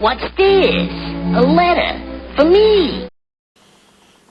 What's this? A letter for me.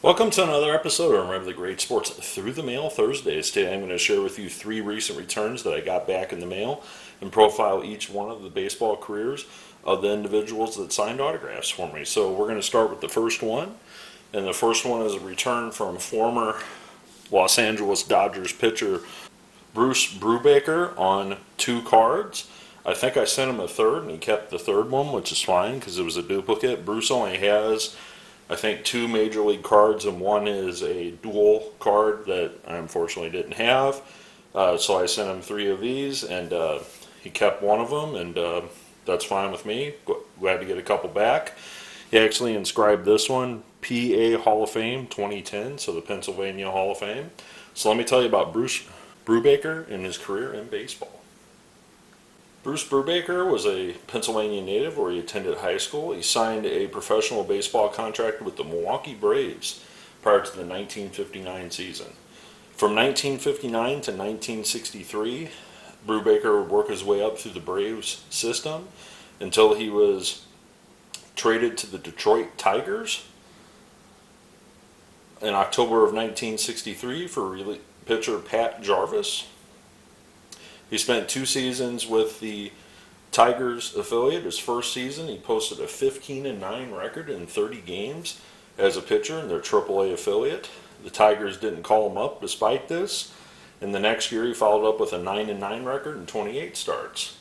Welcome to another episode of Remember the Great Sports Through the Mail Thursdays. Today I'm going to share with you 3 recent returns that I got back in the mail and profile each one of the baseball careers of the individuals that signed autographs for me. So we're going to start with the first one. And the first one is a return from former Los Angeles Dodgers pitcher Bruce Brubaker on 2 cards. I think I sent him a third and he kept the third one, which is fine because it was a duplicate. Bruce only has, I think, 2 major league cards, and one is a dual card that I unfortunately didn't have. So I sent him 3 of these, and he kept one of them, and that's fine with me. Glad to get a couple back. He actually inscribed this one, PA Hall of Fame 2010, so the Pennsylvania Hall of Fame. So let me tell you about Bruce Brubaker and his career in baseball. Bruce Brubaker was a Pennsylvania native where he attended high school. He signed a professional baseball contract with the Milwaukee Braves prior to the 1959 season. From 1959 to 1963, Brubaker would work his way up through the Braves system until he was traded to the Detroit Tigers in October of 1963 for pitcher Pat Jarvis. He spent 2 seasons with the Tigers affiliate. His first season, he posted a 15-9 record in 30 games as a pitcher in their AAA affiliate. The Tigers didn't call him up despite this, and the next year he followed up with a 9-9 record in 28 starts.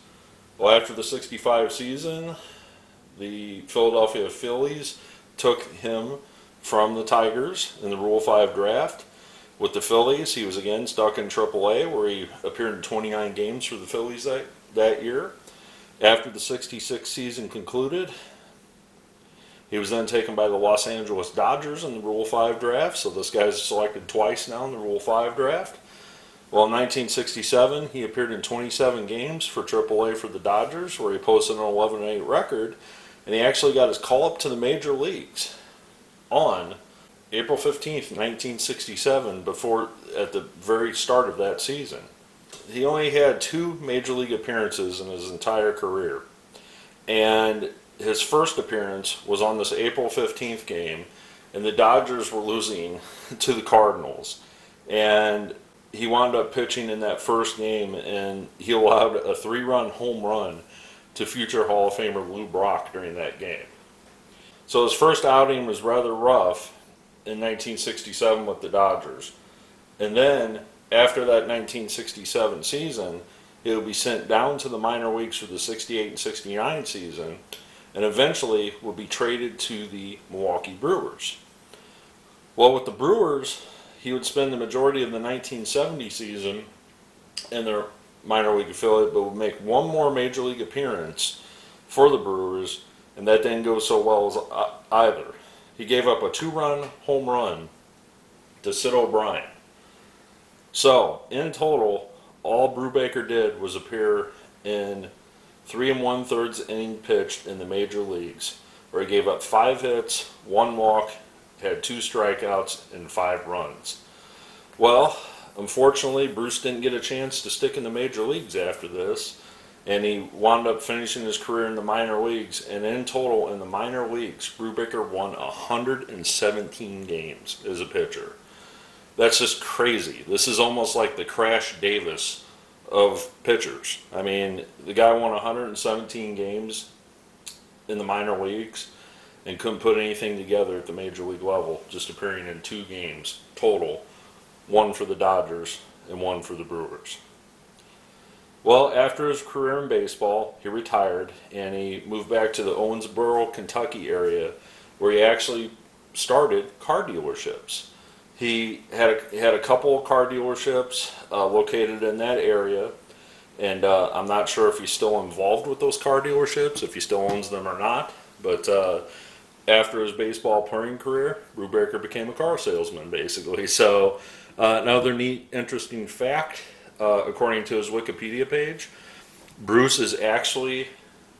Well, after the 65 season, the Philadelphia Phillies took him from the Tigers in the Rule 5 draft. With the Phillies, he was again stuck in AAA, where he appeared in 29 games for the Phillies that year. After the 66 season concluded, he was then taken by the Los Angeles Dodgers in the Rule 5 draft, so this guy's selected twice now in the Rule 5 draft. Well, in 1967, he appeared in 27 games for AAA for the Dodgers, where he posted an 11-8 record, and he actually got his call up to the major leagues on April 15th, 1967, at the very start of that season. He only had 2 major league appearances in his entire career. And his first appearance was on this April 15th game, and the Dodgers were losing to the Cardinals. And he wound up pitching in that first game, and he allowed a 3-run home run to future Hall of Famer Lou Brock during that game. So his first outing was rather rough in 1967 with the Dodgers. And then, after that 1967 season, he would be sent down to the minor leagues for the 68 and 69 season, and eventually would be traded to the Milwaukee Brewers. Well, with the Brewers, he would spend the majority of the 1970 season in their minor league affiliate, but would make one more major league appearance for the Brewers, and that didn't go so well as either. He gave up a 2-run home run to Sid O'Brien. So, in total, all Brubaker did was appear in 3 1/3 inning pitched in the major leagues, where he gave up 5 hits, 1 walk, had 2 strikeouts, and 5 runs. Well, unfortunately, Bruce didn't get a chance to stick in the major leagues after this, and he wound up finishing his career in the minor leagues. And in total, in the minor leagues, Brubaker won 117 games as a pitcher. That's just crazy. This is almost like the Crash Davis of pitchers. I mean, the guy won 117 games in the minor leagues and couldn't put anything together at the major league level, just appearing in 2 games total, 1 for the Dodgers and 1 for the Brewers. Well, after his career in baseball, he retired and he moved back to the Owensboro, Kentucky area, where he actually started car dealerships. He had a couple of car dealerships located in that area, and I'm not sure if he's still involved with those car dealerships, if he still owns them or not. But after his baseball playing career, Brubaker became a car salesman, basically. So another neat, interesting fact. According to his Wikipedia page, Bruce is actually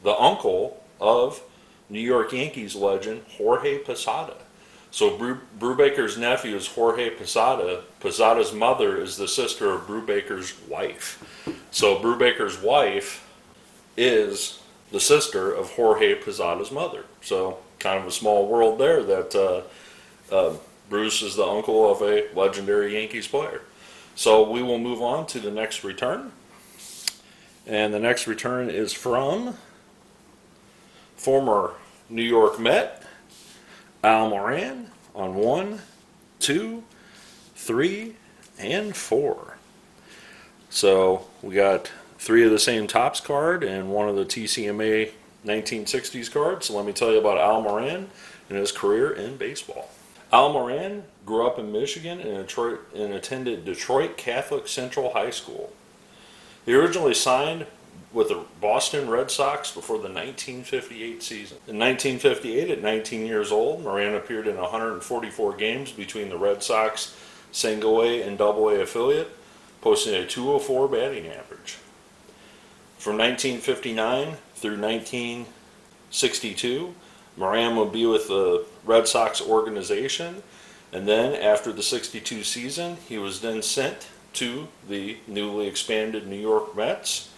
the uncle of New York Yankees legend Jorge Posada. So Brubaker's nephew is Jorge Posada. Posada's mother is the sister of Brubaker's wife. So Brubaker's wife is the sister of Jorge Posada's mother. So kind of a small world there that Bruce is the uncle of a legendary Yankees player. So we will move on to the next return. And the next return is from former New York Met, Al Moran, on 1, 2, 3, and 4. So we got 3 of the same Topps card and 1 of the TCMA 1960s cards. So let me tell you about Al Moran and his career in baseball. Al Moran grew up in Michigan and attended Detroit Catholic Central High School. He originally signed with the Boston Red Sox before the 1958 season. In 1958, at 19 years old, Moran appeared in 144 games between the Red Sox Single A and Double A affiliate, posting a .204 batting average. From 1959 through 1962, Moran would be with the Red Sox organization, and then after the 62 season, he was then sent to the newly expanded New York Mets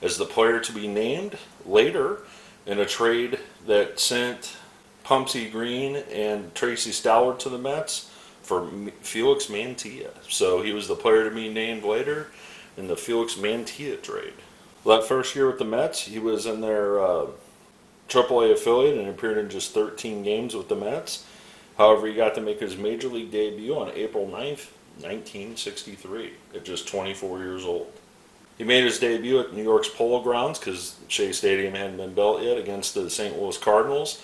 as the player to be named later in a trade that sent Pumpsy Green and Tracy Stallard to the Mets for Felix Mantilla. So he was the player to be named later in the Felix Mantilla trade. That first year with the Mets, he was in their AAA affiliate and appeared in just 13 games with the Mets. However, he got to make his major league debut on April 9th, 1963, at just 24 years old. He made his debut at New York's Polo Grounds because Shea Stadium hadn't been built yet against the St. Louis Cardinals.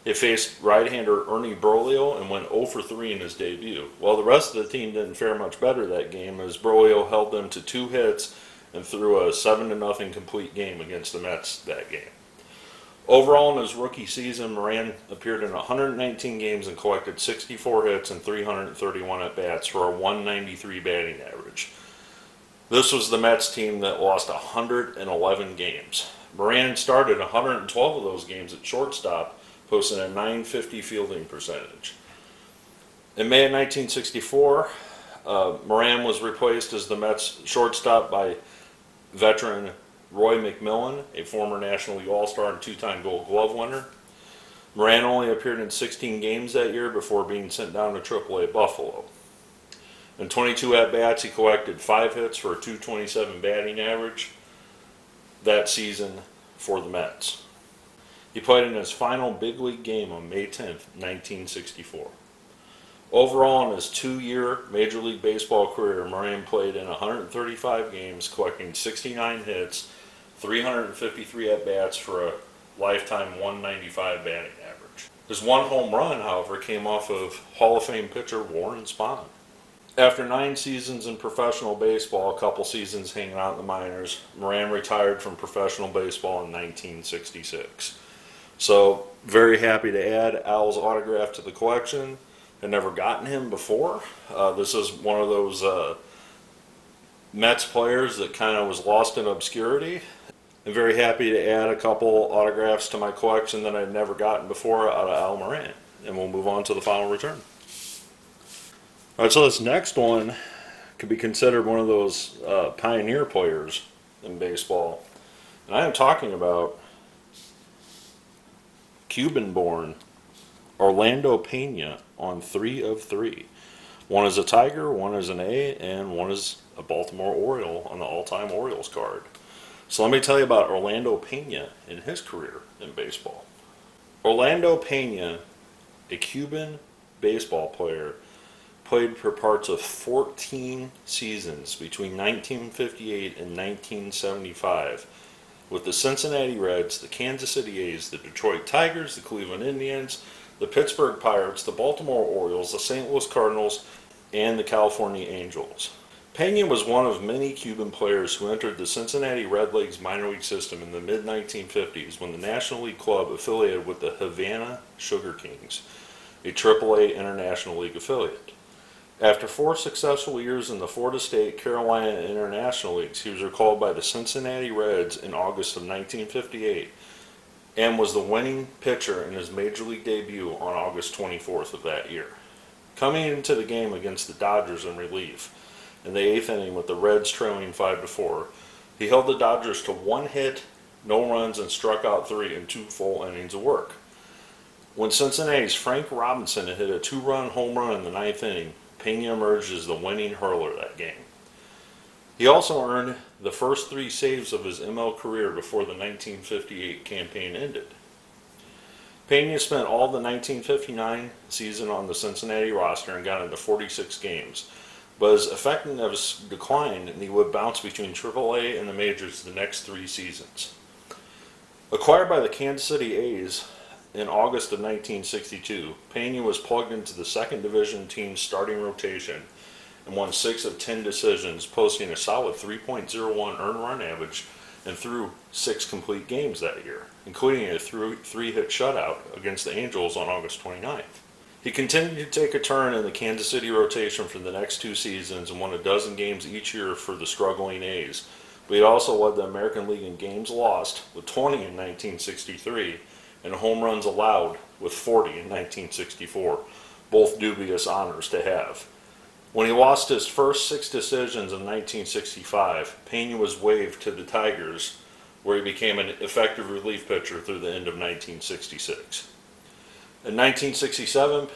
He faced right-hander Ernie Broglio and went 0 for 3 in his debut. Well, the rest of the team didn't fare much better that game as Broglio held them to 2 hits and threw a 7-0 complete game against the Mets that game. Overall, in his rookie season, Moran appeared in 119 games and collected 64 hits and 331 at-bats for a .193 batting average. This was the Mets team that lost 111 games. Moran started 112 of those games at shortstop, posting a .950 fielding percentage. In May of 1964, Moran was replaced as the Mets shortstop by veteran Roy McMillan, a former National League All-Star and 2-time Gold Glove winner. Moran only appeared in 16 games that year before being sent down to AAA Buffalo. In 22 at-bats, he collected 5 hits for a .227 batting average that season for the Mets. He played in his final big league game on May 10th, 1964. Overall, in his 2-year Major League Baseball career, Moran played in 135 games, collecting 69 hits, 353 at-bats for a lifetime .195 batting average. His 1 home run, however, came off of Hall of Fame pitcher Warren Spahn. After 9 seasons in professional baseball, a couple seasons hanging out in the minors, Moran retired from professional baseball in 1966. So, very happy to add Al's autograph to the collection. I'd never gotten him before. This is one of those Mets players that kind of was lost in obscurity. I'm very happy to add a couple autographs to my collection that I've never gotten before out of Al Moran. And we'll move on to the final return. Alright, so this next one could be considered one of those pioneer players in baseball. And I am talking about Cuban-born Orlando Pena on 3 of 3. One is a Tiger, one is an A, and one is a Baltimore Oriole on the all-time Orioles card. So let me tell you about Orlando Pena and his career in baseball. Orlando Pena, a Cuban baseball player, played for parts of 14 seasons between 1958 and 1975 with the Cincinnati Reds, the Kansas City A's, the Detroit Tigers, the Cleveland Indians, the Pittsburgh Pirates, the Baltimore Orioles, the St. Louis Cardinals, and the California Angels. Pena was one of many Cuban players who entered the Cincinnati Red Leagues minor league system in the mid-1950s when the National League club affiliated with the Havana Sugar Kings, a AAA International League affiliate. After 4 successful years in the Florida State, Carolina, and International Leagues, he was recalled by the Cincinnati Reds in August of 1958 and was the winning pitcher in his major league debut on August 24th of that year. Coming into the game against the Dodgers in relief in the 8th inning with the Reds trailing 5-4, he held the Dodgers to 1 hit, no runs, and struck out 3 in 2 full innings of work. When Cincinnati's Frank Robinson hit a 2-run home run in the 9th inning, Pena emerged as the winning hurler that game. He also earned the first 3 saves of his ML career before the 1958 campaign ended. Pena spent all the 1959 season on the Cincinnati roster and got into 46 games, but his effectiveness declined and he would bounce between AAA and the majors the next 3 seasons. Acquired by the Kansas City A's in August of 1962, Pena was plugged into the second division team's starting rotation and won 6 of 10 decisions, posting a solid 3.01 earned run average and threw 6 complete games that year, including a 3-hit shutout against the Angels on August 29th. He continued to take a turn in the Kansas City rotation for the next 2 seasons and won a dozen games each year for the struggling A's, but he also led the American League in games lost with 20 in 1963 and home runs allowed with 40 in 1964, both dubious honors to have. When he lost his first 6 decisions in 1965, Pena was waived to the Tigers, where he became an effective relief pitcher through the end of 1966. In 1967,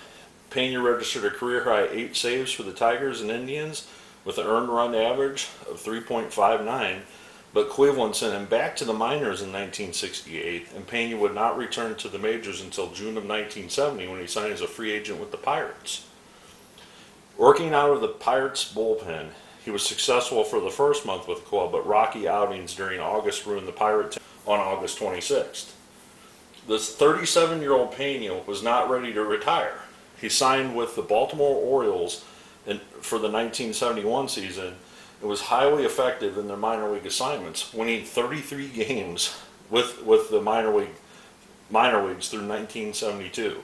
Pena registered a career-high 8 saves for the Tigers and Indians with an earned run average of 3.59, but Cleveland sent him back to the minors in 1968, and Pena would not return to the majors until June of 1970 when he signed as a free agent with the Pirates. Working out of the Pirates' bullpen, he was successful for the first month with the club, but rocky outings during August ruined the Pirate team on August 26th. This 37-year-old Pena was not ready to retire. He signed with the Baltimore Orioles for the 1971 season and was highly effective in their minor league assignments, winning 33 games with the minor leagues through 1972.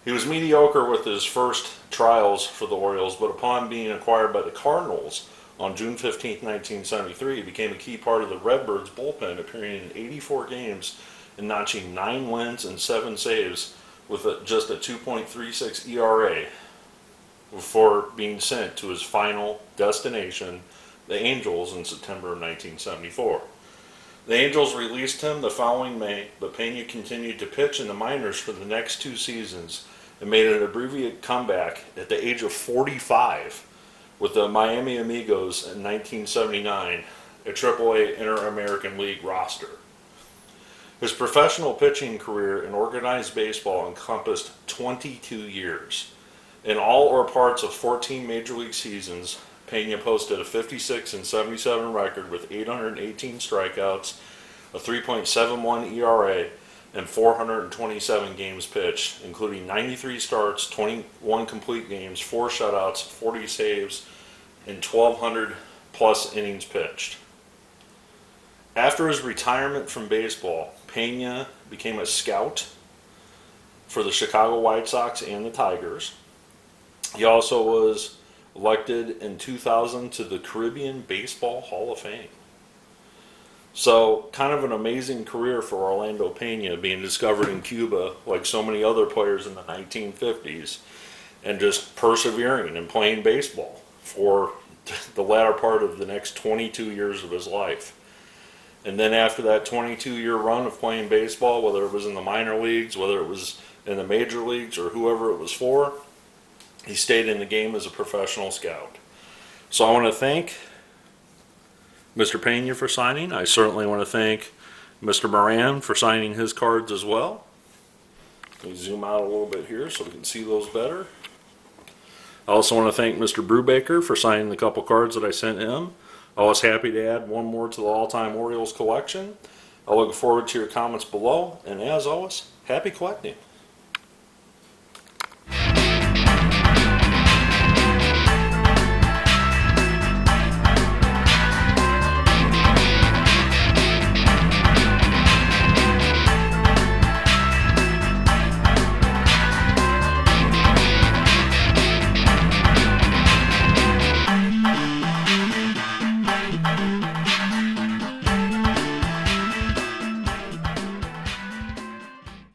He was mediocre with his first trials for the Orioles, but upon being acquired by the Cardinals on June 15, 1973, he became a key part of the Redbirds' bullpen, appearing in 84 games and notching 9 wins and 7 saves with just a 2.36 ERA before being sent to his final destination, the Angels, in September of 1974. The Angels released him the following May, but Pena continued to pitch in the minors for the next 2 seasons and made an abbreviated comeback at the age of 45 with the Miami Amigos in 1979, a AAA Inter-American League roster. His professional pitching career in organized baseball encompassed 22 years. In all or parts of 14 major league seasons, Pena posted a 56-77 record with 818 strikeouts, a 3.71 ERA, and 427 games pitched, including 93 starts, 21 complete games, 4 shutouts, 40 saves, and 1,200 plus innings pitched. After his retirement from baseball, Pena became a scout for the Chicago White Sox and the Tigers. He also was elected in 2000 to the Caribbean Baseball Hall of Fame. So, kind of an amazing career for Orlando Pena, being discovered in Cuba like so many other players in the 1950s, and just persevering and playing baseball for the latter part of the next 22 years of his life. And then after that 22-year run of playing baseball, whether it was in the minor leagues, whether it was in the major leagues, or whoever it was for, he stayed in the game as a professional scout. So I want to thank Mr. Pena for signing. I certainly want to thank Mr. Moran for signing his cards as well. Let me zoom out a little bit here so we can see those better. I also want to thank Mr. Brubaker for signing the couple cards that I sent him. I was happy to add one more to the all-time Orioles collection. I look forward to your comments below, and as always, happy collecting.